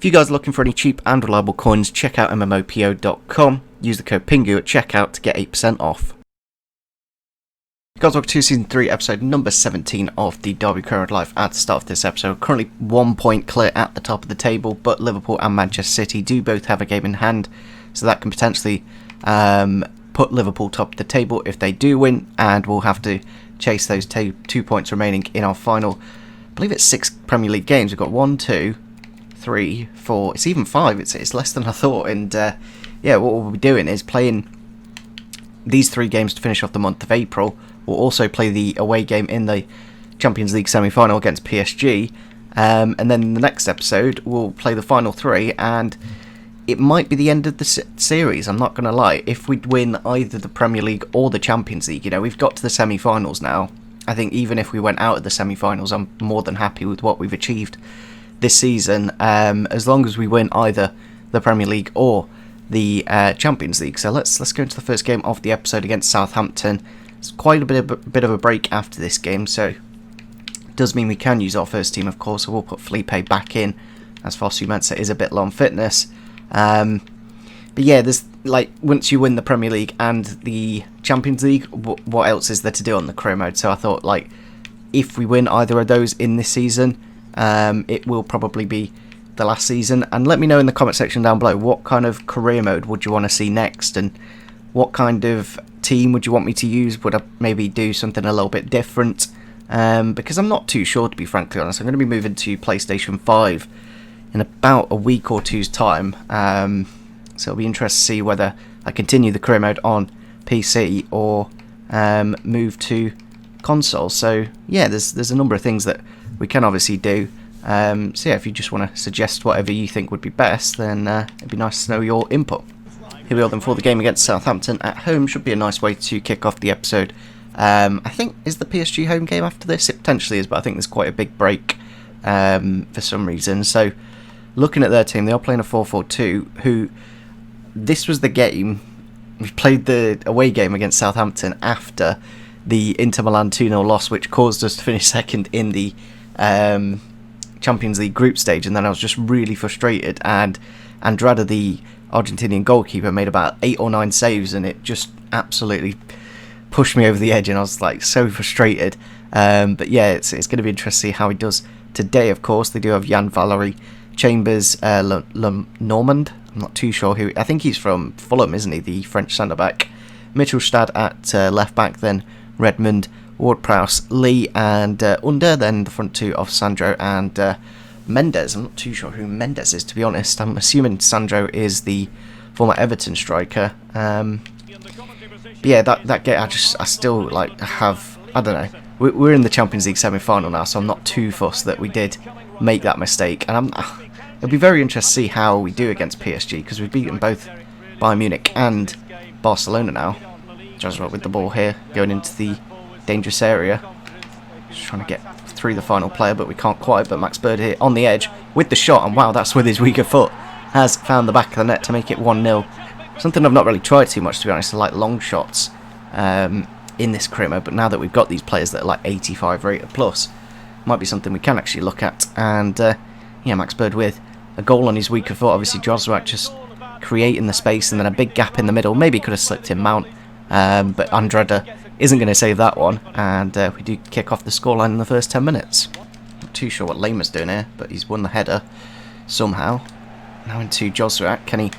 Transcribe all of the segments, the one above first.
If you guys are looking for any cheap and reliable coins, check out MMOPO.com. Use the code PINGU at checkout to get 8% off. Guys, welcome to Season 3, Episode number 17 of the Derby Current Life. At the start of this episode, currently 1 point clear at the top of the table, but Liverpool and Manchester City do both have a game in hand, so that can potentially put Liverpool top of the table if they do win, and we'll have to chase those 2 points remaining in our final, I believe it's 6 Premier League games. We've got 1, 2, 3, 4, it's even 5, it's less than I thought, and yeah, what we'll be doing is playing these 3 games to finish off the month of April. We'll also play the away game in the Champions League semi-final against PSG, and then in the next episode we'll play the final 3, and it might be the end of the series, I'm not going to lie. If we win either the Premier League or the Champions League, you know, we've got to the semi-finals now. I think even if we went out of the semi-finals, I'm more than happy with what we've achieved this season, as long as we win either the Premier League or the Champions League. So let's go into the first game of the episode against Southampton. It's quite a bit of a break after this game, so it does mean we can use our first team, of course. So we'll put Felipe back in, as Fosu Mensah is a bit low on fitness. But yeah, there's like, once you win the Premier League and the Champions League, what else is there to do on the career mode? So I thought, like, if we win either of those in this season, it will probably be the last season. And let me know in the comment section down below, what kind of career mode would you want to see next, and what kind of team would you want me to use? Would I maybe do something a little bit different? Because I'm not too sure, to be frankly honest. I'm going to be moving to PlayStation 5 in about a week or two's time, so it'll be interesting to see whether I continue the career mode on PC or move to console. So yeah, there's a number of things that we can obviously do. So yeah, if you just want to suggest whatever you think would be best, then it'd be nice to know your input. Here we are then for the game against Southampton at home. Should be a nice way to kick off the episode. I think, is the PSG home game after this? It potentially is, but I think there's quite a big break for some reason. So looking at their team, they are playing a 4-4-2, who, this was the game, we played the away game against Southampton after the Inter Milan 2-0 loss, which caused us to finish second in the Champions League group stage, and then I was just really frustrated, and Andrada, the Argentinian goalkeeper, made about 8 or 9 saves, and it just absolutely pushed me over the edge, and I was like so frustrated. But yeah, it's going to be interesting to see how he does today. Of course, they do have Jan Valery Chambers, Normand. I'm not too sure who. I think he's from Fulham, isn't he? The French centre back. Mittelstad at left back, then Redmond, Ward-Prowse, Lee, and Under. Then the front 2 of Sandro and Mendes. I'm not too sure who Mendes is, to be honest. I'm assuming Sandro is the former Everton striker. But yeah, that game, I still like have, I don't know. We're in the Champions League semi-final now, so I'm not too fussed that we did make that mistake. And it'll be very interesting to see how we do against PSG, because we've beaten both Bayern Munich and Barcelona now. Josra with the ball here, going into the dangerous area. Just trying to get through the final player, but we can't quite. But Max Bird here on the edge with the shot, and wow, that's with his weaker foot, has found the back of the net to make it 1-0. Something I've not really tried too much, to be honest. I like long shots in this career mode, but now that we've got these players that are like 85 rated plus, might be something we can actually look at. And yeah, Max Bird with a goal on his weaker foot. Obviously Josrak just creating the space, and then a big gap in the middle. Maybe could have slipped in Mount, but Andrada isn't going to save that one, and we do kick off the scoreline in the first 10 minutes. Not too sure what Lema's doing here, but he's won the header somehow. Now into Josrak. Can he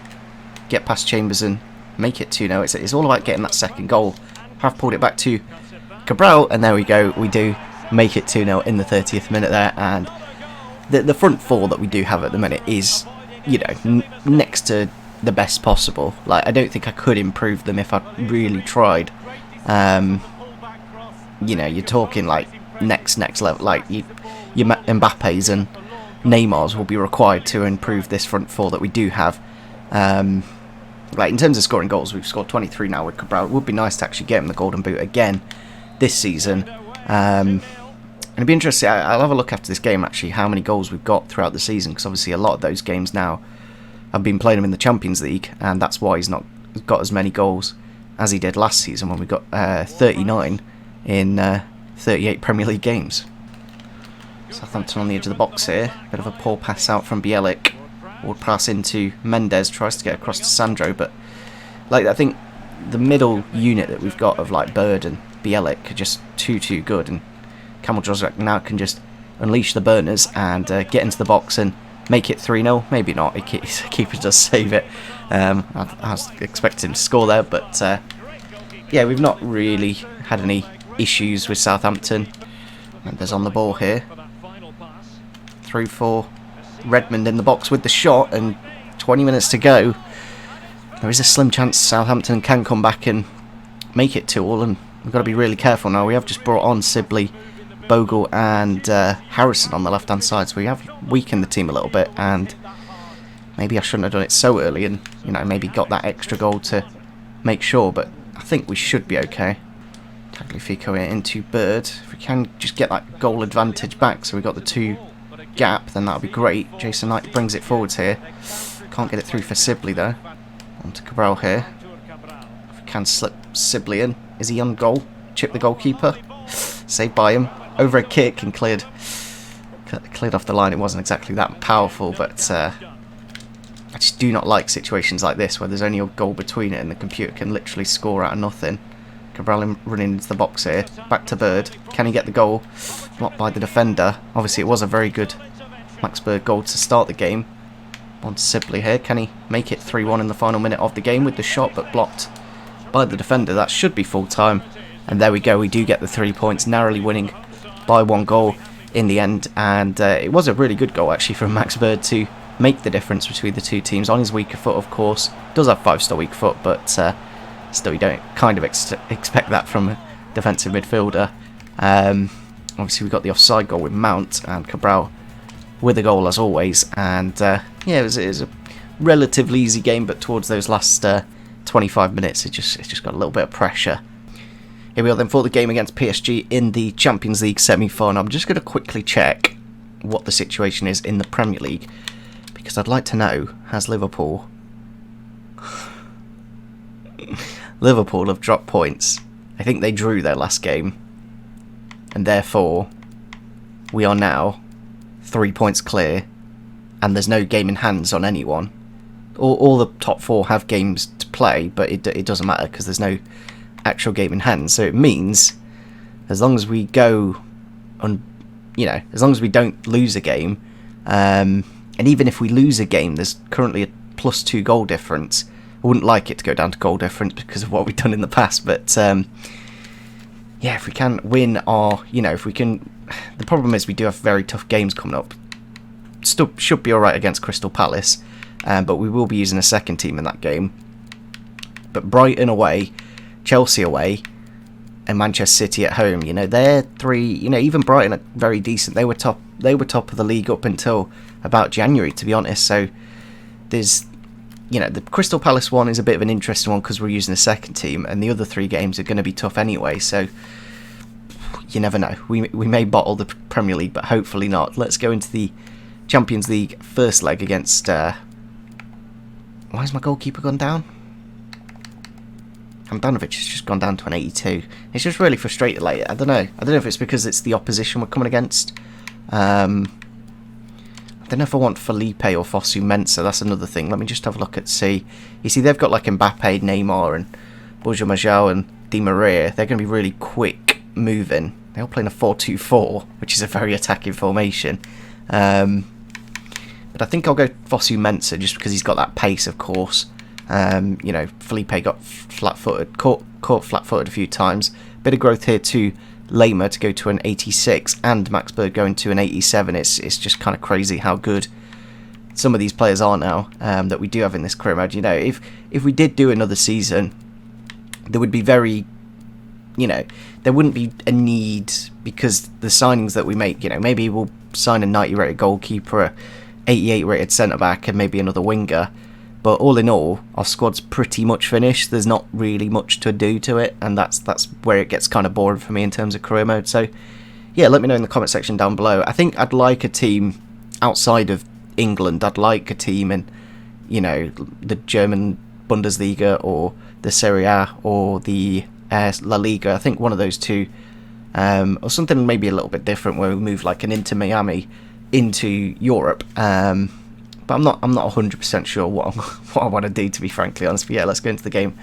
get past Chambers and make it 2-0? It's all about getting that second goal. Have pulled it back to Cabral, and there we go. We do make it 2-0 in the 30th minute there, and the front 4 that we do have at the minute is, you know, next to the best possible. Like, I don't think I could improve them if I really tried. You know, you're talking like next level. Like your Mbappe's and Neymar's will be required to improve this front 4 that we do have. Like, in terms of scoring goals, we've scored 23 now with Cabral. It would be nice to actually get him the Golden Boot again this season. And it'd be interesting. I'll have a look after this game, actually, how many goals we've got throughout the season, because obviously a lot of those games now, I've been playing him in the Champions League, and that's why he's not got as many goals as he did last season when we got 39 in 38 Premier League games. Southampton on the edge of the box here. Bit of a poor pass out from Bielik. Forward pass into Mendes, tries to get across to Sandro, but like I think the middle unit that we've got of like Bird and Bielik are just too good, and Kamil Jozrak now can just unleash the burners and get into the box and make it 3-0. Maybe not, his keeper does save it. I was expecting him to score there, but yeah, we've not really had any issues with Southampton. Mendes on the ball here. Through for Redmond in the box with the shot, and 20 minutes to go. There is a slim chance Southampton can come back and make it 2-2, and we've got to be really careful now. We have just brought on Sibley, Bogle and Harrison on the left hand side, so we have weakened the team a little bit, and maybe I shouldn't have done it so early and, you know, maybe got that extra goal to make sure, but I think we should be okay. Tagliafico into Bird. If we can just get that goal advantage back, so we've got the 2 gap, then that would be great. Jason Knight brings it forwards here. Can't get it through for Sibley though. On to Cabral here. If we can slip Sibley in. Is he on goal? Chip the goalkeeper. Saved by him. Over a kick and cleared off the line. It wasn't exactly that powerful, but I just do not like situations like this where there's only a goal between it and the computer can literally score out of nothing. Cabral running into the box here. Back to Bird. Can he get the goal? Blocked by the defender. Obviously it was a very good Max Bird goal to start the game. On to Sibley here. Can he make it 3-1 in the final minute of the game with the shot, but blocked by the defender? That should be full time. And there we go. We do get the 3 points, narrowly winning by 1 goal in the end. And it was a really good goal actually from Max Bird to make the difference between the 2 teams. On his weaker foot, of course. Does have 5-star weak foot, but still you don't kind of expect that from a defensive midfielder. Obviously we've got the offside goal with Mount, and Cabral with a goal as always. And yeah, it was a relatively easy game, but towards those last 25 minutes it just got a little bit of pressure. Here we are then for the game against PSG in the Champions League semi-final. I'm just going to quickly check what the situation is in the Premier League, because I'd like to know, has Liverpool have dropped points? I think they drew their last game, and therefore we are now 3 points clear, and there's no game in hands on anyone. All the top 4 have games to play, but it doesn't matter because there's no actual game in hand. So it means as long as we go on, you know, as long as we don't lose a game, and even if we lose a game, there's currently a +2 goal difference. I wouldn't like it to go down to goal difference because of what we've done in the past, but yeah, if we can win our, you know, if we can, the problem is we do have very tough games coming up. Still should be alright against Crystal Palace, but we will be using a second team in that game. But Brighton away, Chelsea away, and Manchester City at home, you know, they're 3, you know, even Brighton are very decent. They were top of the league up until about January, to be honest. So there's, you know, the Crystal Palace one is a bit of an interesting one because we're using a second team, and the other 3 games are going to be tough anyway, so you never know. We may bottle the Premier League, but hopefully not. Let's go into the Champions League first leg against why has my goalkeeper gone down? Handanovic has just gone down to an 82. It's just really frustrated. Like, I don't know if it's because it's the opposition we're coming against. I don't know if I want Felipe or Fosu Mensah. That's another thing. Let me just have a look at see. You see, they've got like Mbappe, Neymar, and Borja Majao and Di Maria. They're going to be really quick moving. They're all playing a 4-2-4, which is a very attacking formation. But I think I'll go Fosu Mensah just because he's got that pace, of course. You know, Felipe got flat-footed, caught flat-footed a few times. Bit of growth here to Lema to go to an 86, and Max Bird going to an 87. It's just kind of crazy how good some of these players are now that we do have in this career mode. You know, if we did do another season, there would be very, you know, there wouldn't be a need because the signings that we make, you know, maybe we'll sign a 90 rated goalkeeper, a 88 rated centre back, and maybe another winger. But all in all, our squad's pretty much finished. There's not really much to do to it, and that's where it gets kind of boring for me in terms of career mode. So, yeah, let me know in the comment section down below. I think I'd like a team outside of England. I'd like a team in, you know, the German Bundesliga or the Serie A or the La Liga. I think one of those two, or something maybe a little bit different where we move like an Inter Miami into Europe. But But I'm not 100% sure what I want to do, to be frankly honest. But yeah, let's go into the game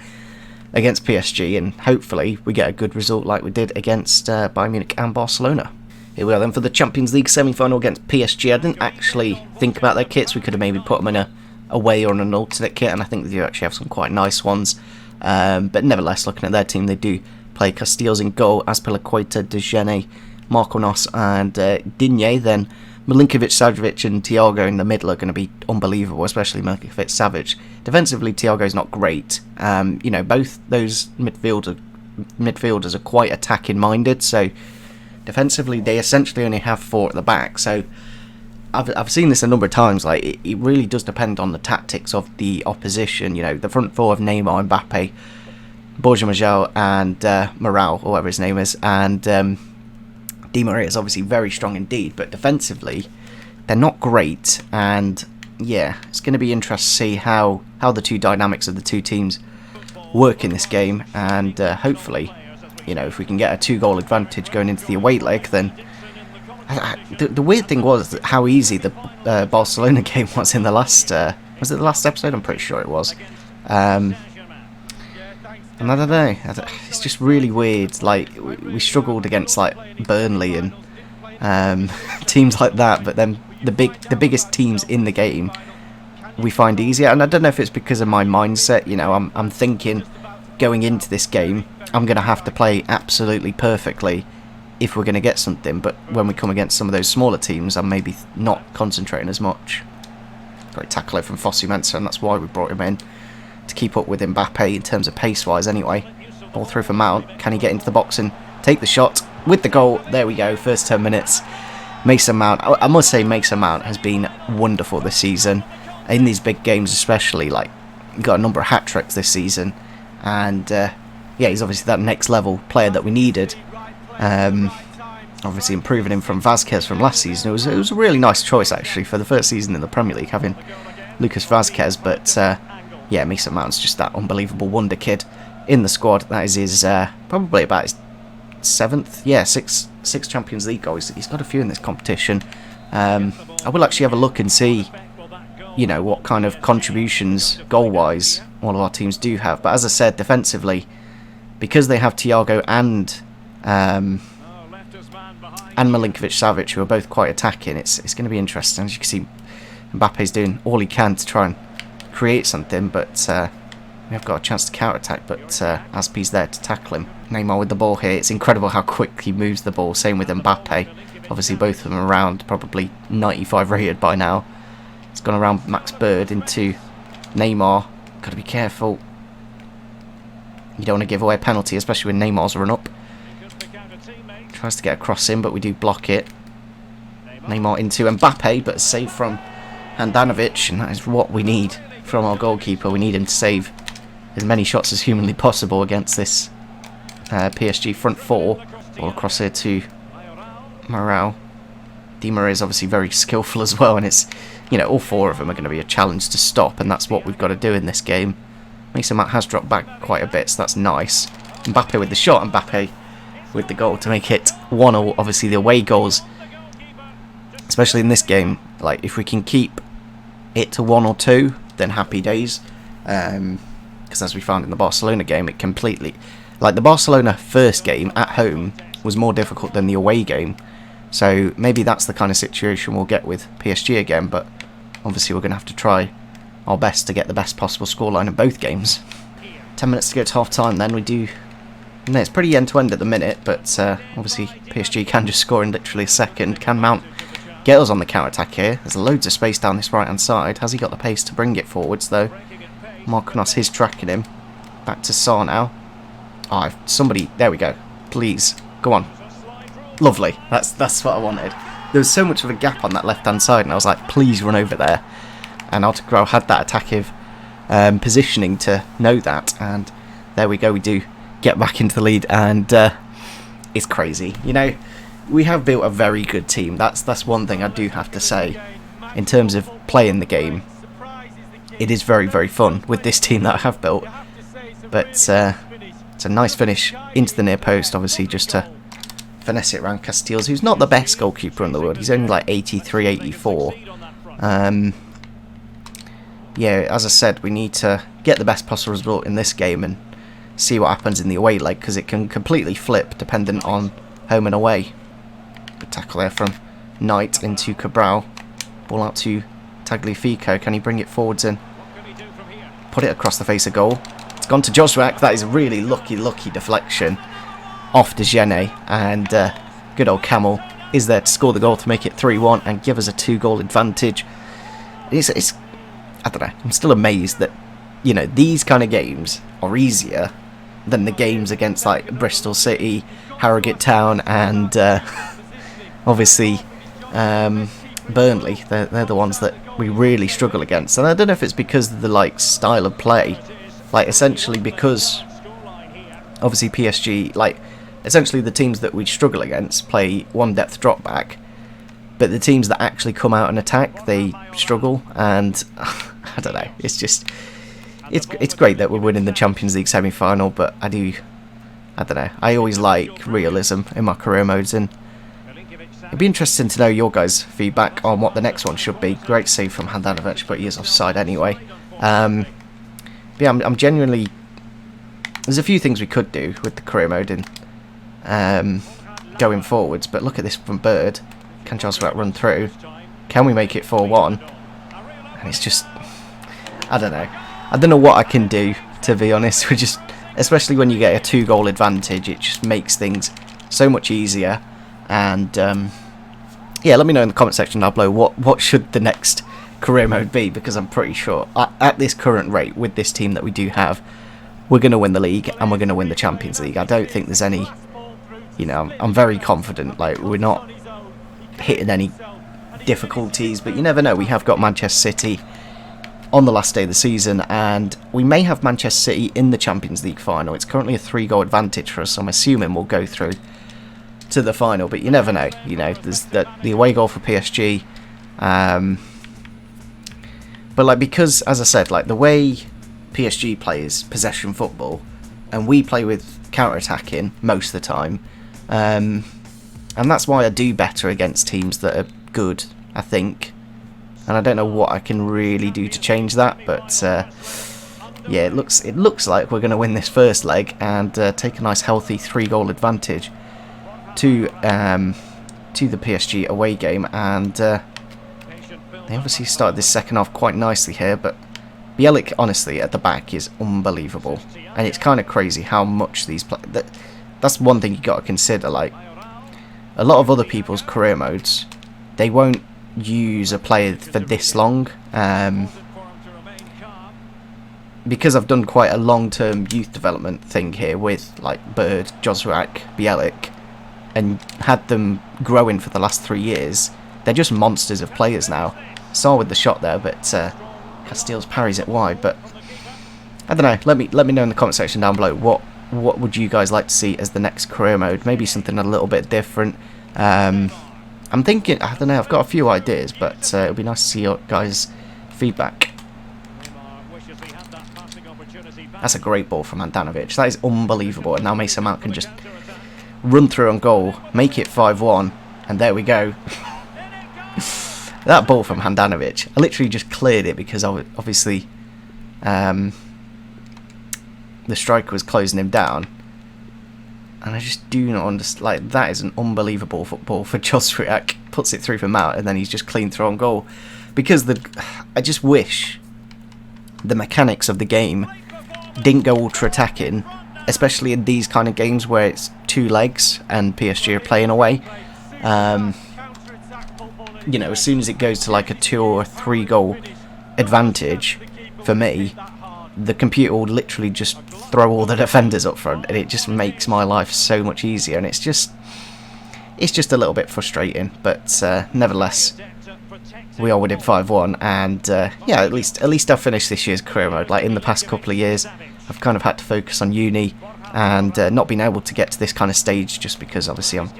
against PSG, and hopefully we get a good result like we did against Bayern Munich and Barcelona. Here we are then for the Champions League semi-final against PSG. I didn't actually think about their kits. We could have maybe put them in a away or an alternate kit, and I think they do actually have some quite nice ones. But nevertheless, looking at their team, they do play Casteels in goal, Azpilicueta, De Gene, Marquinhos and Digne. Then Milinkovic, Savic and Thiago in the middle are going to be unbelievable, especially Milinkovic, Savic. Defensively, Thiago's not great. Both those midfielders are quite attacking minded, so defensively they essentially only have 4 at the back. So I've seen this a number of times. Like it really does depend on the tactics of the opposition. The front 4 of Neymar, Mbappe, Borja Majal and Morale, or whatever his name is, and Di Maria is obviously very strong indeed, but defensively they're not great. And yeah, it's going to be interesting to see how the two dynamics of the two teams work in this game, and hopefully, if we can get a 2-goal advantage going into the away leg, then the weird thing was how easy the Barcelona game was in the last was it the last episode? I'm pretty sure it was. And I don't know, it's just really weird. Like we struggled against like Burnley and teams like that, but then the biggest teams in the game we find easier. And I don't know if it's because of my mindset. I'm thinking going into this game I'm going to have to play absolutely perfectly if we're going to get something. But when we come against some of those smaller teams, I'm maybe not concentrating as much. Great tackle from Fosu Mensah, and that's why we brought him in, to keep up with Mbappe in terms of pace-wise anyway. Ball through for Mount. Can he get into the box and take the shot with the goal? There we go, first 10 minutes. Mason Mount, I must say Mason Mount has been wonderful this season. In these big games especially, like, he got a number of hat-tricks this season. And, he's obviously that next level player that we needed. Obviously improving him from Vazquez from last season. It was a really nice choice actually for the first season in the Premier League, having Lucas Vazquez. But Mason Mount's just that unbelievable wonder kid in the squad. That is his probably about his 7th, six Champions League goals. He's got a few in this competition. I will actually have a look and see, what kind of contributions goal-wise all of our teams do have. But as I said, defensively, because they have Thiago and Milinkovic, Savic, who are both quite attacking, it's going to be interesting. As you can see, Mbappe's doing all he can to try and create something, but we have got a chance to counter-attack, but Azpi's there to tackle him. Neymar with the ball here. It's incredible how quick he moves the ball. Same with Mbappe. Obviously both of them around, probably 95 rated by now. It's gone around Max Bird into Neymar. Got to be careful. You don't want to give away a penalty, especially when Neymar's run up. Tries to get a cross in, but we do block it. Neymar into Mbappe, but a save from Handanovic, and that is what we need from our goalkeeper. We need him to save as many shots as humanly possible against this PSG front 4. Ball across here to Morale. Di Maria is obviously very skillful as well, and it's, all 4 of them are going to be a challenge to stop, and that's what we've got to do in this game. Mason Mount has dropped back quite a bit, so that's nice. Mbappe with the shot, Mbappe with the goal to make it 1-0. Obviously the away goals, especially in this game, like if we can keep it to 1 or 2, then happy days. Because as we found in the Barcelona game, it completely, like the Barcelona first game at home was more difficult than the away game. So maybe that's the kind of situation we'll get with PSG again, but obviously we're going to have to try our best to get the best possible scoreline in both games. 10 minutes to go to half time then. We do, it's pretty end to end at the minute, but obviously PSG can just score in literally a second. Can Mount get us on the counter-attack here? There's loads of space down this right hand side. Has he got the pace to bring it forwards though? Marquinhos is tracking him. Back to Sarr now. Oh, somebody, there we go. Please, go on. Lovely. That's what I wanted. There was so much of a gap on that left-hand side, and I was like, please run over there. And Artegral had that attacking positioning to know that, and there we go. We do get back into the lead, and it's crazy. We have built a very good team. That's one thing I do have to say. In terms of playing the game, it is very, very fun with this team that I have built. But it's a nice finish into the near post, obviously, just to finesse it around Casteels, who's not the best goalkeeper in the world. He's only like 83, 84. yeah, as I said, we need to get the best possible result in this game and see what happens in the away leg, because it can completely flip dependent on home and away. Good tackle there from Knight into Cabral. Ball out to Tagliafico. Can he bring it forwards in? Put it across the face of goal. It's gone to Josrak. That is a really lucky deflection off De Gene, and good old Camel is there to score the goal to make it 3-1 and give us a 2-goal advantage. It's I don't know. I'm still amazed that, you know, these kind of games are easier than the games against like Bristol City, Harrogate Town, and obviously Burnley. They're the ones that we really struggle against. And I don't know if it's because of the like style of play, like essentially because obviously PSG, like essentially the teams that we struggle against play one depth drop back, but the teams that actually come out and attack, they struggle. And I don't know. It's just it's great that we're winning the Champions League semi-final, but I don't know. I always like realism in my career modes, and it'd be interesting to know your guys' feedback on what the next one should be. Great save from Handanovic, but he is offside anyway. But yeah, I'm genuinely... There's a few things we could do with the career mode in going forwards, but look at this from Bird. Can Joswat run through? Can we make it 4-1? And it's just... I don't know. I don't know what I can do, to be honest. We just... Especially when you get a 2-goal advantage, it just makes things so much easier. And yeah, let me know in the comment section down below what should the next career mode be, because I'm pretty sure at this current rate with this team that we do have, we're going to win the league and we're going to win the Champions League. I don't think there's any, you know, I'm very confident. Like, we're not hitting any difficulties, but you never know. We have got Manchester City on the last day of the season, and we may have Manchester City in the Champions League final. It's currently a 3-goal advantage for us, so I'm assuming we'll go through to the final, but you never know. You know, there's the away goal for PSG, but like, because as I said, like the way PSG plays possession football and we play with counter-attacking most of the time, and that's why I do better against teams that are good, I think. And I don't know what I can really do to change that, but yeah, it looks like we're going to win this first leg and take a nice healthy 3-goal advantage to the PSG away game. And they obviously started this second half quite nicely here, but Bielik honestly at the back is unbelievable, and it's kind of crazy how much these that's one thing you got to consider. Like, a lot of other people's career modes, they won't use a player for this long, because I've done quite a long-term youth development thing here with like Bird, Josrak, Bielik, and had them growing for the last 3 years. They're just monsters of players now. Saw with the shot there, but Castile's parries it wide. But I don't know. Let me know in the comment section down below what would you guys like to see as the next career mode? Maybe something a little bit different. I'm thinking, I don't know, I've got a few ideas, but it'll be nice to see your guys' feedback. That's a great ball from Handanovic. That is unbelievable. And now Mason Mount can just run through on goal, make it 5-1, and there we go. That ball from Handanovic, I literally just cleared it because obviously the striker was closing him down. And I just do not understand. Like, that is an unbelievable football for Josriak. Puts it through for Mount, and then he's just clean through on goal. Because I just wish the mechanics of the game didn't go ultra attacking, especially in these kind of games where it's 2 legs and PSG are playing away. You know, as soon as it goes to like a 2 or 3 goal advantage, for me, the computer will literally just throw all the defenders up front, and it just makes my life so much easier. And it's just a little bit frustrating, but nevertheless, we are winning 5-1. And yeah, at least I've finished this year's career mode. Like, in the past couple of years, I've kind of had to focus on uni and not been able to get to this kind of stage just because obviously I'm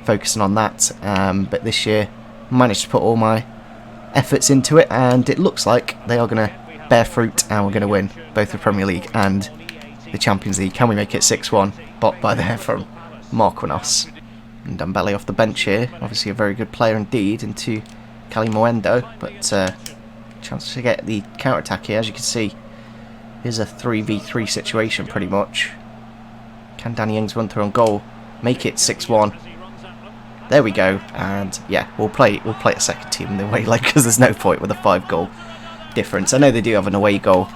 focusing on that. But this year, I managed to put all my efforts into it, and it looks like they are going to bear fruit, and we're going to win both the Premier League and the Champions League. Can we make it 6-1? Bot by there from Marquinhos. And Dembele off the bench here. Obviously a very good player indeed, into Cali Moendo, but chance to get the counter-attack here. As you can see, here's a 3v3 situation pretty much. Can Danny Ings run through on goal? Make it 6-1. There we go, and yeah, we'll play a second team in the away leg because there's no point with a 5-goal difference. I know they do have an away goal,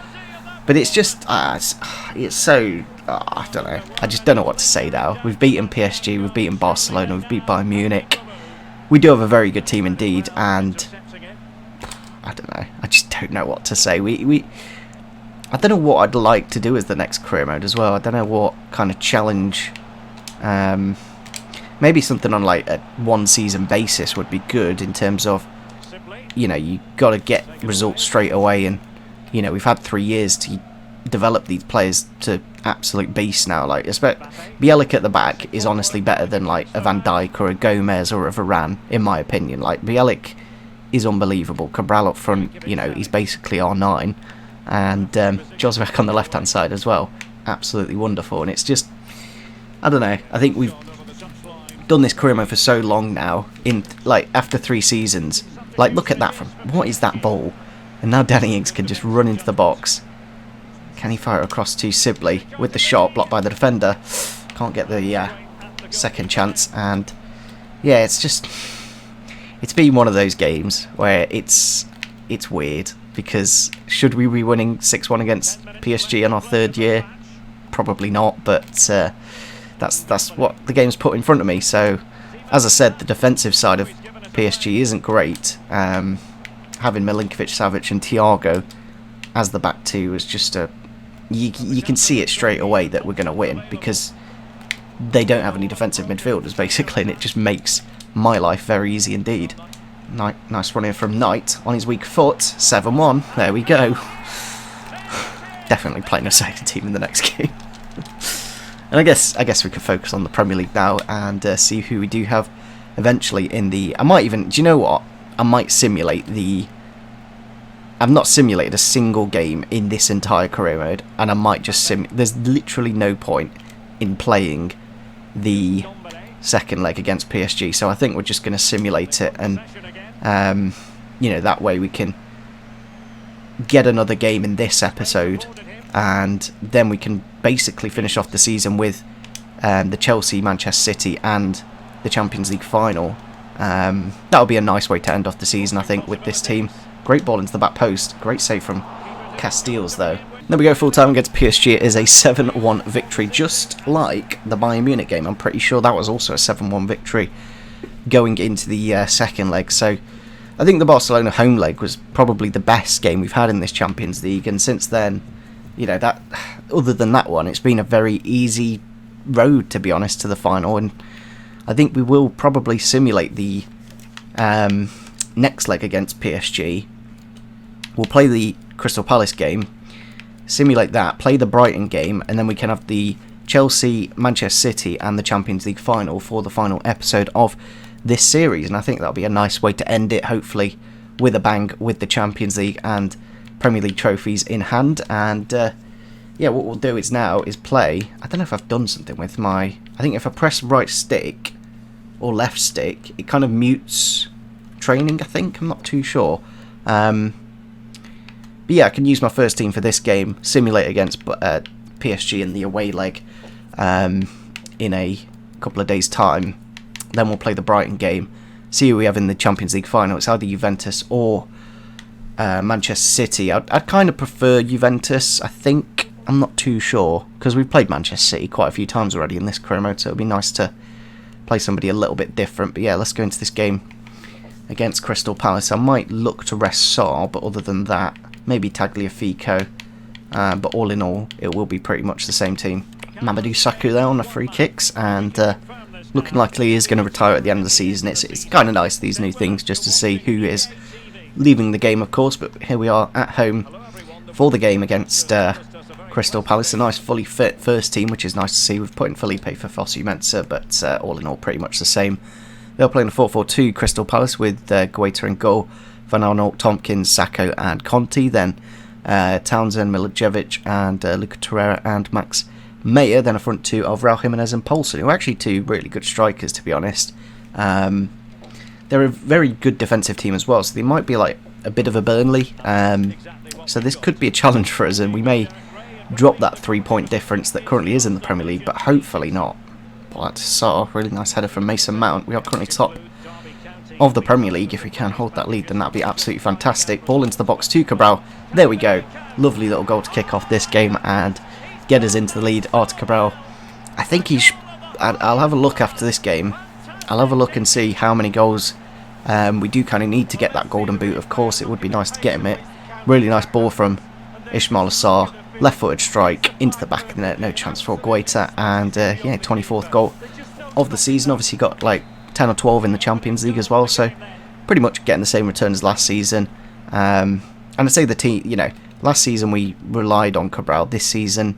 but it's just it's so I don't know. I just don't know what to say now. We've beaten PSG, we've beaten Barcelona, we've beat Bayern Munich. We do have a very good team indeed, and I don't know. I just don't know what to say. I don't know what I'd like to do as the next career mode as well. I don't know what kind of challenge. Maybe something on like a 1-season basis would be good in terms of, you know, you got to get results straight away, and you know we've had 3 years to develop these players to absolute beasts now. Like, Bielik at the back is honestly better than like a Van Dijk or a Gomez or a Varane, in my opinion. Like, Bielik is unbelievable. Cabral up front, you know, he's basically R9, and Josvek on the left hand side as well, absolutely wonderful. And it's just, I don't know. I think we've done this career mode for so long now. In like after 3 seasons, like look at that from what is that ball? And now Danny Ings can just run into the box. Can he fire it across to Sibley with the shot blocked by the defender? Can't get the second chance, and yeah, it's been one of those games where it's weird, because should we be winning 6-1 against PSG in our 3rd year? Probably not, but that's what the game's put in front of me. So, as I said, the defensive side of PSG isn't great. Having Milinkovic, Savic and Thiago as the back two is just you can see it straight away that we're going to win, because they don't have any defensive midfielders basically, and it just makes my life very easy indeed. Nice run in from Knight on his weak foot. 7-1. There we go. Definitely playing a second team in the next game. And I guess we can focus on the Premier League now and see who we do have eventually in the. I might even. Do you know what? I might simulate the. I've not simulated a single game in this entire career mode, and I might just there's literally no point in playing the second leg against PSG, so I think we're just going to simulate it, and you know, that way we can get another game in this episode, and then we can basically finish off the season with the Chelsea, Manchester City and the Champions League final. That'll be a nice way to end off the season, I think, with this team. Great ball into the back post. Great save from Casteels, though. There we go, full time against PSG. It is a 7-1 victory, just like the Bayern Munich game. I'm pretty sure that was also a 7-1 victory going into the second leg. So I think the Barcelona home leg was probably the best game we've had in this Champions League. And since then, you know, that other than that one, it's been a very easy road, to be honest, to the final. And I think we will probably simulate the next leg against PSG. We'll play the Crystal Palace game, simulate that, play the Brighton game, and then we can have the Chelsea, Manchester City and the Champions League final for the final episode of this series. And I think that'll be a nice way to end it, hopefully with a bang, with the Champions League and Premier League trophies in hand. And yeah, what we'll do is now is play. I don't know if I've done something with my. I think if I press right stick or left stick, it kind of mutes training, I think. I'm not too sure. But yeah, I can use my first team for this game, simulate against PSG in the away leg in a couple of days' time. Then we'll play the Brighton game, see who we have in the Champions League final. It's either Juventus or Manchester City. I'd kind of prefer Juventus, I think. I'm not too sure, because we've played Manchester City quite a few times already in this career mode, so it would be nice to play somebody a little bit different. But yeah, let's go into this game against Crystal Palace. I might look to rest Sarr, but other than that, maybe Tagliafico. But all in all, it will be pretty much the same team. Mamadou Sakho there on the free kicks, and looking like he is going to retire at the end of the season. It's kind of nice, these new things, just to see who is leaving the game, of course. But here we are at home for the game against Crystal Palace. A nice fully fit first team, which is nice to see. We've put in Felipe for Fosu Mensah, but all in all, pretty much the same. They're playing a 4-4-2 Crystal Palace with Guaita in goal, Van Aanholt, Tompkins, Sakho and Conte. Then Townsend, Milicevic and Lucas Torreira and Max Meyer. Then a front two of Raul Jimenez and Poulsen, who are actually two really good strikers, to be honest. They're a very good defensive team as well, so they might be like a bit of a Burnley, so this could be a challenge for us, and we may drop that 3-point difference that currently is in the Premier League, but hopefully not. Ball out to Sarr, really nice header from Mason Mount. We are currently top of the Premier League. If we can hold that lead, then that'd be absolutely fantastic. Ball into the box to Cabral. There we go. Lovely little goal to kick off this game and get us into the lead. Artur Cabral, I think I'll have a look after this game. I'll have a look and see how many goals we do kind of need to get that golden boot. Of course, it would be nice to get him it. Really nice ball from Ismail Sarr. Left-footed strike into the back of the net. No chance for Guaita. And yeah, 24th goal of the season. Obviously got like 10 or 12 in the Champions League as well, so pretty much getting the same return as last season. And I say the team, you know, last season we relied on Cabral. This season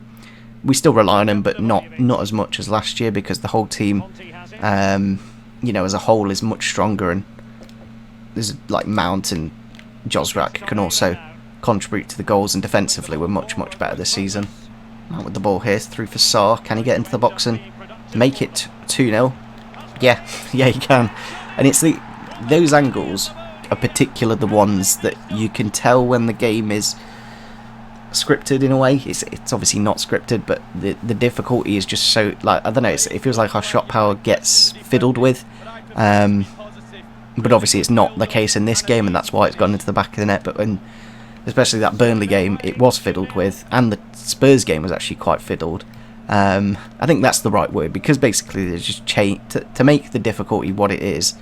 we still rely on him, but not as much as last year, because the whole team, you know, as a whole is much stronger, and there's like Mount and Josrak can also contribute to the goals, and defensively we're much better this season. Out with the ball here, through for Sarr. Can he get into the box and make it 2-0? Yeah, he can. And it's those angles are particular the ones that you can tell when the game is scripted in a way. It's obviously not scripted, but the difficulty is just so, like, I don't know, it feels like our shot power gets fiddled with. But obviously it's not the case in this game, and that's why it's gone into the back of the net. But especially that Burnley game, it was fiddled with, and the Spurs game was actually quite fiddled. I think that's the right word, because basically they just to make the difficulty what it is.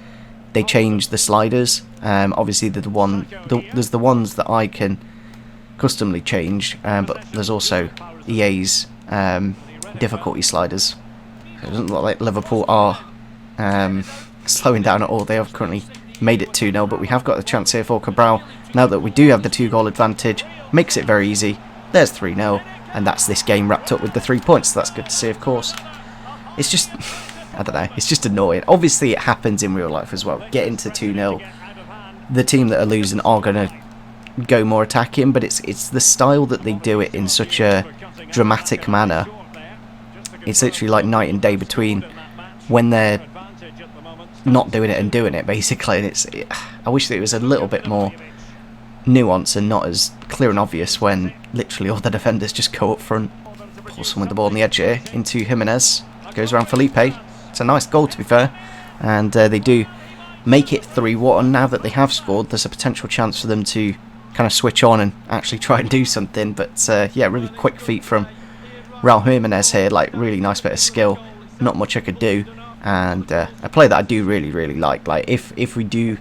They changed the sliders. Obviously there's the ones that I can customly change, but there's also EA's difficulty sliders. It doesn't look like Liverpool are slowing down at all. They have currently made it 2-0, but we have got a chance here for Cabral. Now that we do have the 2-goal advantage, makes it very easy. There's 3-0, and that's this game wrapped up with the 3 points. So that's good to see, of course. It's just, I don't know, it's just annoying. Obviously it happens in real life as well. Get into 2-0, the team that are losing are going to go more attacking, but it's the style that they do it in such a dramatic manner. It's literally like night and day between when they're not doing it and doing it, basically. And I wish that it was a little bit more nuance and not as clear and obvious when literally all the defenders just go up front. Pulls someone with the ball on the edge here into Jimenez. Goes around Felipe. It's a nice goal, to be fair. And they do make it 3-1. Now that they have scored, there's a potential chance for them to kind of switch on and actually try and do something. But yeah, really quick feet from Raul Jimenez here. Like, really nice bit of skill. Not much I could do. And a play that I do really like. Like, if we do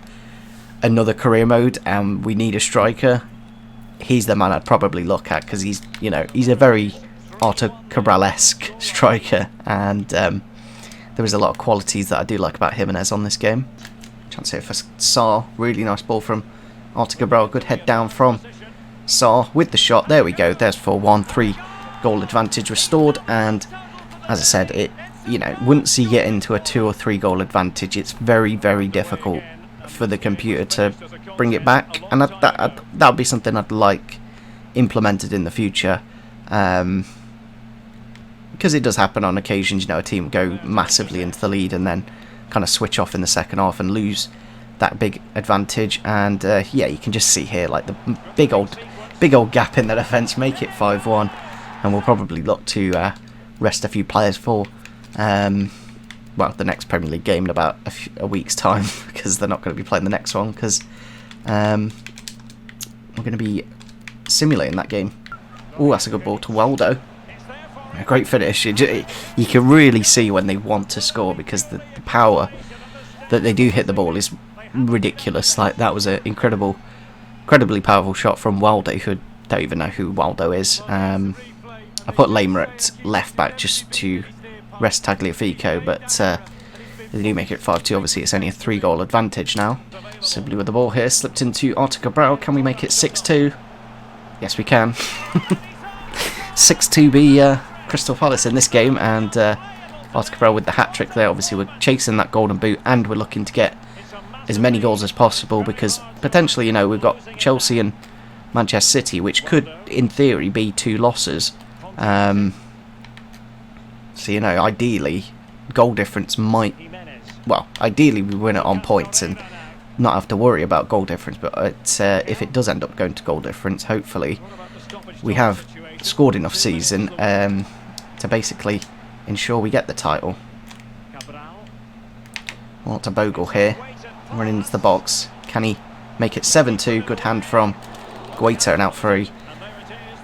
another career mode and we need a striker, he's the man I'd probably look at, because he's, you know, he's a very Artur Cabral-esque striker, and there is a lot of qualities that I do like about Jimenez on this game. Chance here for Sarr. Really nice ball from Artur Cabral. Good head down from Sarr with the shot. There we go. There's 4-1. 3-goal advantage restored, and as I said, it, you know, once you get into a 2 or 3 goal advantage, it's very difficult for the computer to bring it back, and that would be something I'd like implemented in the future, because it does happen on occasions. You know, a team will go massively into the lead and then kind of switch off in the second half and lose that big advantage. And yeah, you can just see here, like, the big old gap in the defence, make it 5-1, and we'll probably look to rest a few players for well, the next Premier League game in about a week's time, because they're not going to be playing the next one, because we're going to be simulating that game. Oh, that's a good ball to Waldo. A great finish. You can really see when they want to score, because the power that they do hit the ball is ridiculous. Like, that was an incredibly powerful shot from Waldo, who don't even know who Waldo is. I put Lamer at left back just to rest Tagliafico, but they do make it 5-2. Obviously it's only a 3-goal advantage now. Simply with the ball here, slipped into Artur Cabral. Can we make it 6-2? Yes, we can. 6-2 be Crystal Palace in this game, and Artur Cabral with the hat-trick there. Obviously we're chasing that golden boot, and we're looking to get as many goals as possible, because potentially, you know, we've got Chelsea and Manchester City, which could in theory be 2 losses. So, you know, ideally, goal difference might, well, ideally we win it on points, and not have to worry about goal difference. But if it does end up going to goal difference, hopefully we have scored enough season to basically ensure we get the title. Well, to Bogle here, running into the box. Can he make it 7-2? Good hand from Guaita and out for a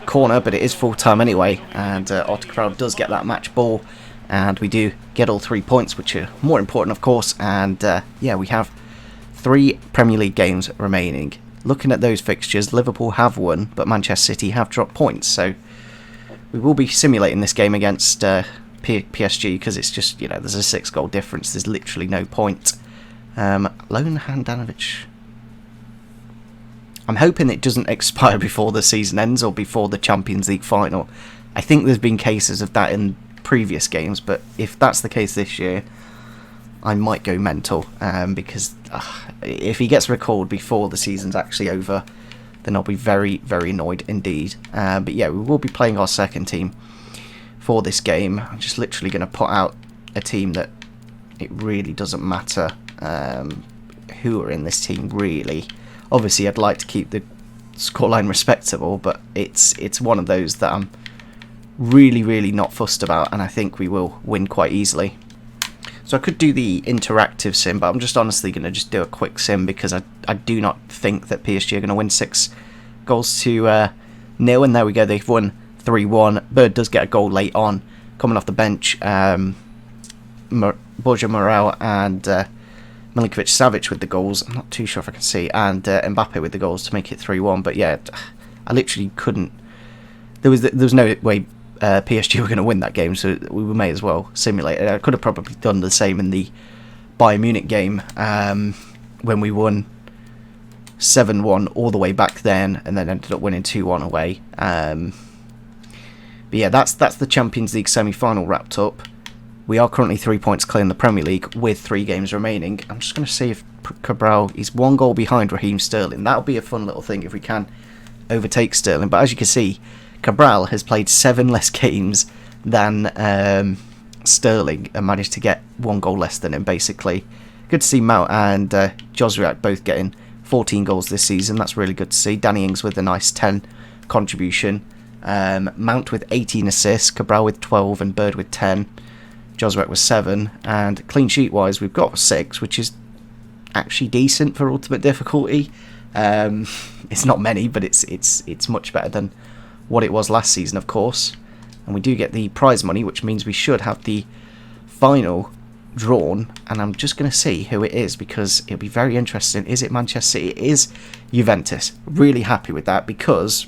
corner, but it is full time anyway, and Otto Cabral does get that match ball, and we do get all 3 points, which are more important, of course. And yeah, we have 3 Premier League games remaining. Looking at those fixtures, Liverpool have won, but Manchester City have dropped points, so we will be simulating this game against PSG, because it's just, you know, there's a 6-goal difference. There's literally no point. Lone Handanovic. I'm hoping it doesn't expire before the season ends or before the Champions League final. I think there's been cases of that in previous games, but if that's the case this year, I might go mental, because if he gets recalled before the season's actually over, then I'll be very, very annoyed indeed. But yeah, we will be playing our second team for this game. I'm just literally going to put out a team that it really doesn't matter who are in this team, really. Obviously, I'd like to keep the scoreline respectable, but it's one of those that I'm really, really not fussed about, and I think we will win quite easily. So I could do the interactive sim, but I'm just honestly going to just do a quick sim, because I do not think that PSG are going to win 6-0, and there we go, they've won 3-1. Bird does get a goal late on, coming off the bench. Borja Morel and Milinkovic-Savic with the goals. I'm not too sure if I can see, and Mbappe with the goals to make it 3-1. But yeah, I literally couldn't. There was no way PSG were going to win that game, so we may as well simulate it. I could have probably done the same in the Bayern Munich game when we won 7-1 all the way back then, and then ended up winning 2-1 away. But yeah, that's the Champions League semi-final wrapped up. We are currently 3 points clear in the Premier League with 3 games remaining. I'm just going to see if Cabral is 1 goal behind Raheem Sterling. That'll be a fun little thing if we can overtake Sterling. But as you can see, Cabral has played 7 less games than Sterling and managed to get 1 goal less than him, basically. Good to see Mount and Josriak both getting 14 goals this season. That's really good to see. Danny Ings with a nice 10 contribution. Mount with 18 assists, Cabral with 12 and Bird with 10. Josriak was 7, and clean sheet wise we've got 6, which is actually decent for ultimate difficulty. It's not many, but it's much better than what it was last season, of course. And we do get the prize money, which means we should have the final drawn, and I'm just going to see who it is, because it'll be very interesting. Is it Manchester City? It is Juventus. Really happy with that, because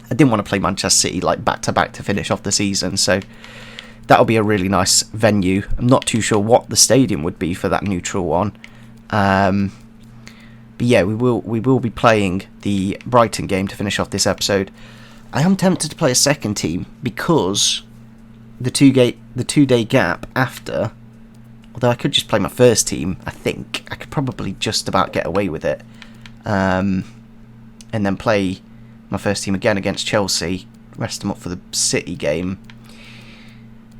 I didn't want to play Manchester City like back to back to finish off the season, so that'll be a really nice venue. I'm not too sure what the stadium would be for that neutral one. But yeah, we will be playing the Brighton game to finish off this episode. I am tempted to play a second team, because the 2-day gap after, although I could just play my first team, I think I could probably just about get away with it, and then play my first team again against Chelsea, rest them up for the City game.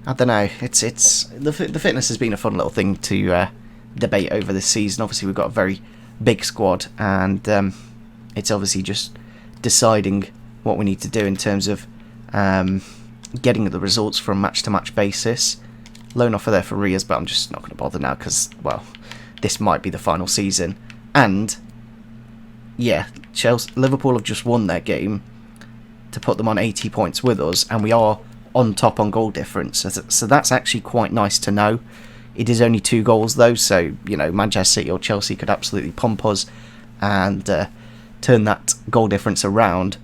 I don't know. It's the fitness has been a fun little thing to debate over this season. Obviously, we've got a very big squad, and it's obviously just deciding what we need to do in terms of getting the results from match-to-match basis. Loan offer there for Riaz, but I'm just not going to bother now, because, well, this might be the final season. And yeah, Liverpool have just won their game to put them on 80 points with us, and we are on top on goal difference, so that's actually quite nice to know. It is only 2 goals though, so you know, Manchester City or Chelsea could absolutely pump us and turn that goal difference around.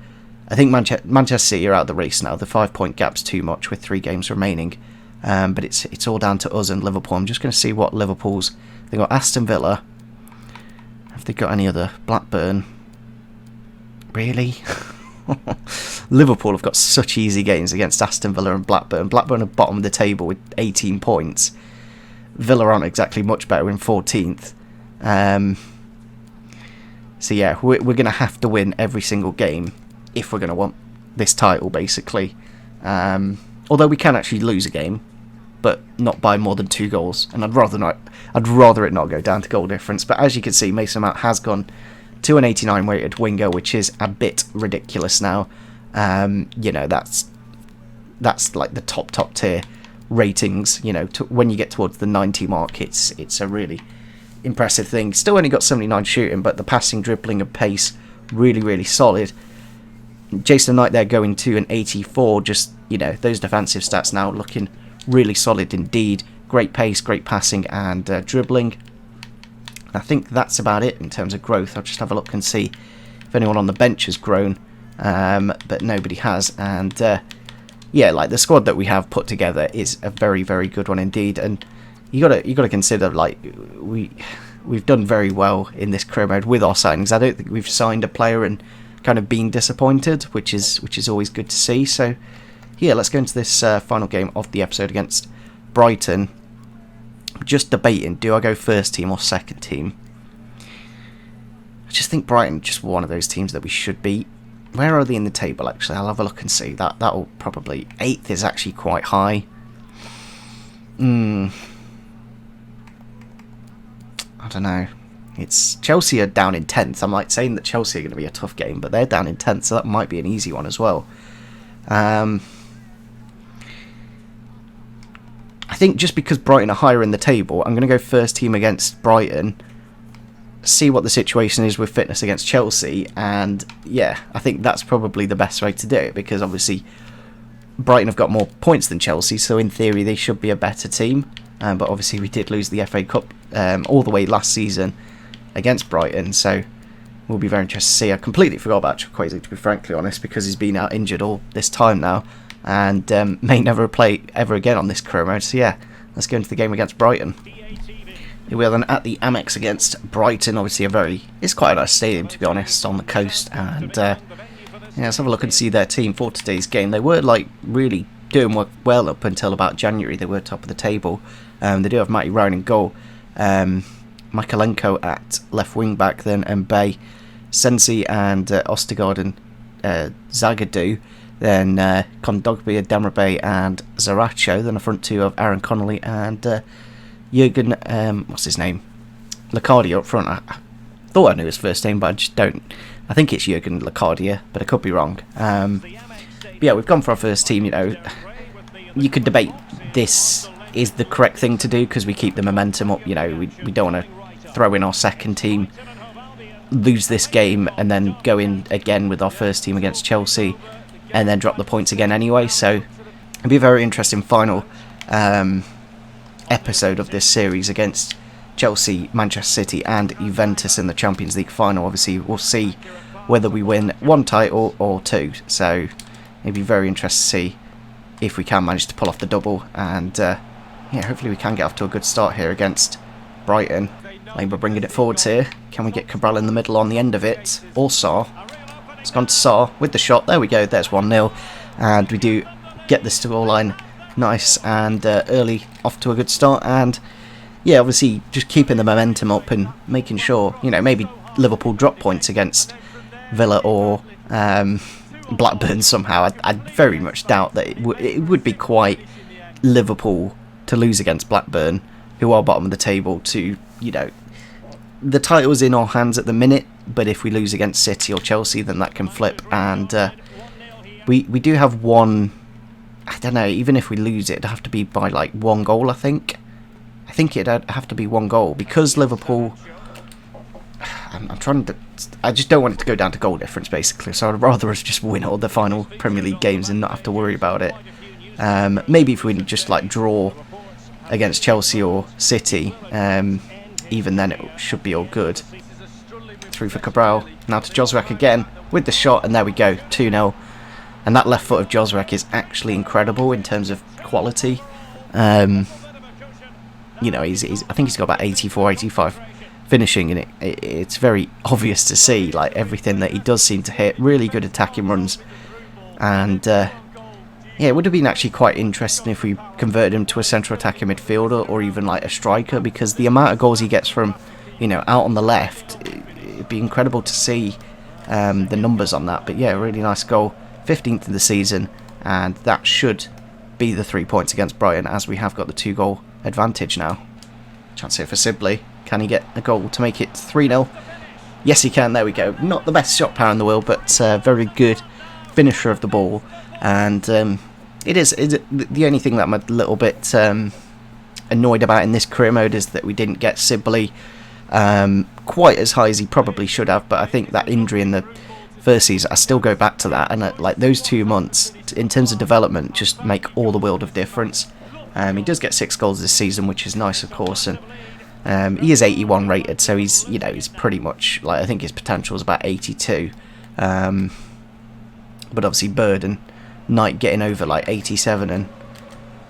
I think Manchester City are out of the race now. The 5-point gap's too much with 3 games remaining, but it's all down to us and Liverpool. I'm just going to see what Liverpool's. They got Aston Villa. Have they got any other? Blackburn. Really? Liverpool have got such easy games against Aston Villa and Blackburn. Blackburn are bottom of the table with 18 points. Villa aren't exactly much better in 14th. So yeah, we're going to have to win every single game if we're going to want this title, basically. Although we can actually lose a game. but not by more than 2 goals. And I'd rather it not go down to goal difference. But as you can see, Mason Mount has gone to an 89 weighted winger, which is a bit ridiculous now. You know, that's like the top tier ratings. You know, when you get towards the 90 mark, it's a really impressive thing. Still only got 79 shooting, but the passing, dribbling and pace really solid. Jason Knight there going to an 84. Just, you know, those defensive stats now looking really solid indeed. Great pace, great passing and dribbling. I think that's about it in terms of growth. I'll just have a look and see if anyone on the bench has grown, but nobody has. And yeah, like the squad that we have put together is a very good one indeed. And you gotta consider, like, we've done very well in this career mode with our signings. I don't think we've signed a player and kind of been disappointed, which is always good to see. So yeah, let's go into this final game of the episode against Brighton. Just debating, do I go first team or second team? I just think Brighton just one of those teams that we should beat. Where are they in the table actually? I'll have a look and see. That'll probably 8th is actually quite high. I don't know. It's Chelsea are down in 10th. I'm like saying that Chelsea are going to be a tough game, but they're down in 10th, so that might be an easy one as well. I think just because Brighton are higher in the table, I'm going to go first team against Brighton, see what the situation is with fitness against Chelsea, and yeah, I think that's probably the best way to do it, because obviously Brighton have got more points than Chelsea, so in theory they should be a better team, but obviously we did lose the FA Cup all the way last season against Brighton, so we'll be very interested to see. I completely forgot about Chukwueze, to be frankly honest, because he's been out injured all this time now, and may never play ever again on this career mode. So yeah, let's go into the game against Brighton. Here we are then at the Amex against Brighton. Obviously it's quite a nice stadium, to be honest, on the coast, and yeah, let's have a look and see their team for today's game. They were like really doing well up until about January. They were top of the table. They do have Matty Ryan in goal, Makalenko at left wing back, then Mbaye, Sensi and Ostegard and Zagadou. Then Kondogbia, Demirbay and Zaracho. Then a front two of Aaron Connolly and Jurgen, what's his name? Lacardia up front. I thought I knew his first name, but I just don't. I think it's Jurgen Lacardia, but I could be wrong. But yeah, we've gone for our first team. You know, you could debate this is the correct thing to do because we keep the momentum up. You know, we don't want to throw in our second team, lose this game, and then go in again with our first team against Chelsea, and then drop the points again anyway. So it'll be a very interesting final episode of this series against Chelsea, Manchester City and Juventus in the Champions League final. Obviously we'll see whether we win one title or two, so it'll be very interesting to see if we can manage to pull off the double, and yeah, hopefully we can get off to a good start here against Brighton. Labour bringing it forwards here. Can we get Cabral in the middle on the end of it, or Sarr? It's gone to Sarr with the shot. There we go. There's 1-0. And we do get the scoreline nice and early, off to a good start. And yeah, obviously just keeping the momentum up and making sure, you know, maybe Liverpool drop points against Villa or Blackburn somehow. I very much doubt that it would be quite Liverpool to lose against Blackburn, who are bottom of the table, to, you know, the title's in our hands at the minute, but if we lose against City or Chelsea, then that can flip. And we do have one, I don't know, even if we lose it, it'd have to be by like 1 goal, I think. I think it'd have to be 1 goal, because Liverpool, I'm trying to, I just don't want it to go down to goal difference, basically, so I'd rather us just win all the final Premier League games and not have to worry about it. Maybe if we just like draw against Chelsea or City, even then it should be all good. Through for Cabral, now to Josrek again with the shot, and there we go, 2-0. And that left foot of Josrek is actually incredible in terms of quality. You know, I think he's got about 84, 85 finishing, and it's very obvious to see, like, everything that he does seem to hit. Really good attacking runs, and yeah, it would have been actually quite interesting if we converted him to a central attacking midfielder or even like a striker, because the amount of goals he gets from, you know, out on the left, it'd be incredible to see the numbers on that. But yeah, really nice goal, 15th of the season, and that should be the 3 points against Brighton, as we have got the 2-goal advantage now. Chance here for Sibley. Can he get a goal to make it 3-0? Yes, he can. There we go. Not the best shot power in the world, but very good finisher of the ball. And it is the only thing that I'm a little bit annoyed about in this career mode is that we didn't get Sibley quite as high as he probably should have. But I think that injury in the first season, I still go back to that, and like those 2 months in terms of development just make all the world of difference. He does get 6 goals this season, which is nice, of course, and he is 81 rated, so he's he's pretty much, like, I think his potential is about 82. But obviously Bird and Knight getting over like 87 and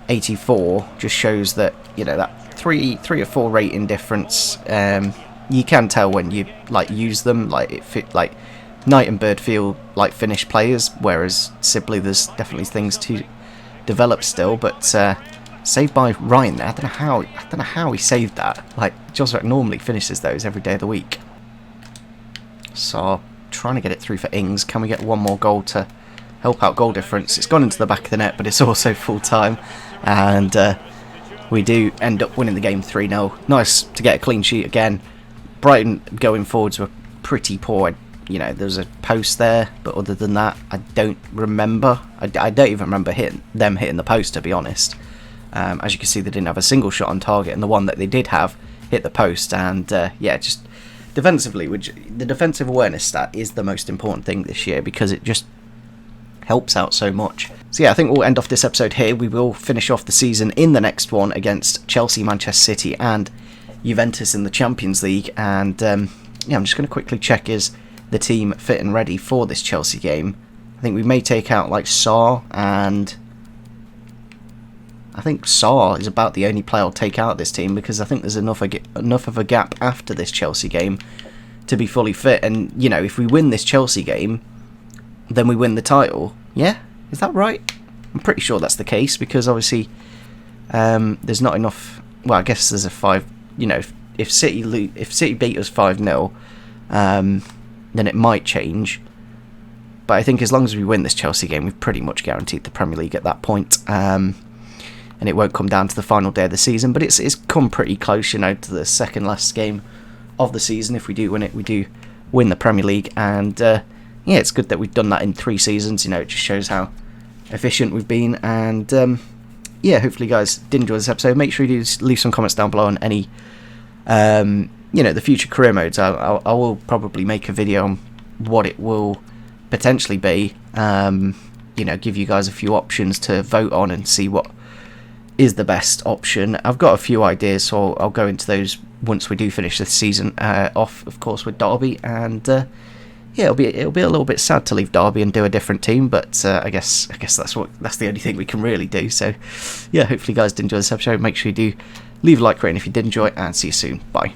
84 just shows that that three or 4 rating difference. You can tell when you use them. Knight and Bird feel like finished players, whereas Sibley, there's definitely things to develop still. But saved by Ryan there. I don't know how he saved that. Like, Josvak normally finishes those every day of the week. So trying to get it through for Ings. Can we get one more goal to help out goal difference? It's gone into the back of the net, but it's also full time, and we do end up winning the game 3-0. Nice to get a clean sheet again. Brighton going forwards were pretty poor. There's a post there, but other than that, I don't remember. I don't even remember them hitting the post, to be honest. As you can see, they didn't have a single shot on target, and the one that they did have hit the post. And just defensively, the defensive awareness stat is the most important thing this year, because it just helps out so much. So yeah, I think we'll end off this episode here. We will finish off the season in the next one against Chelsea, Manchester City, and Juventus in the Champions League. And I'm just going to quickly check, is the team fit and ready for this Chelsea game. I think we may take out like Sarr, and I think Sarr is about the only player I'll take out of this team, because I think there's enough of a gap after this Chelsea game to be fully fit. And if we win this Chelsea game, then we win the title. Yeah, is that right? I'm pretty sure that's the case, because obviously there's not enough. Well, I guess there's a 5. If City beat us 5-0, then it might change. But I think as long as we win this Chelsea game, we've pretty much guaranteed the Premier League at that point. And it won't come down to the final day of the season, but it's come pretty close, to the second last game of the season. If we do win it, we do win the Premier League. And it's good that we've done that in 3 seasons. It just shows how efficient we've been. And hopefully you guys did enjoy this episode. Make sure you do leave some comments down below on any the future career modes. I will probably make a video on what it will potentially be. Give you guys a few options to vote on and see what is the best option. I've got a few ideas, so I'll go into those once we do finish this season off, of course, with Derby. And it'll be a little bit sad to leave Derby and do a different team, but I guess that's the only thing we can really do. So yeah, hopefully you guys did enjoy this episode. Make sure you do leave a like rating if you did enjoy it, and see you soon. Bye.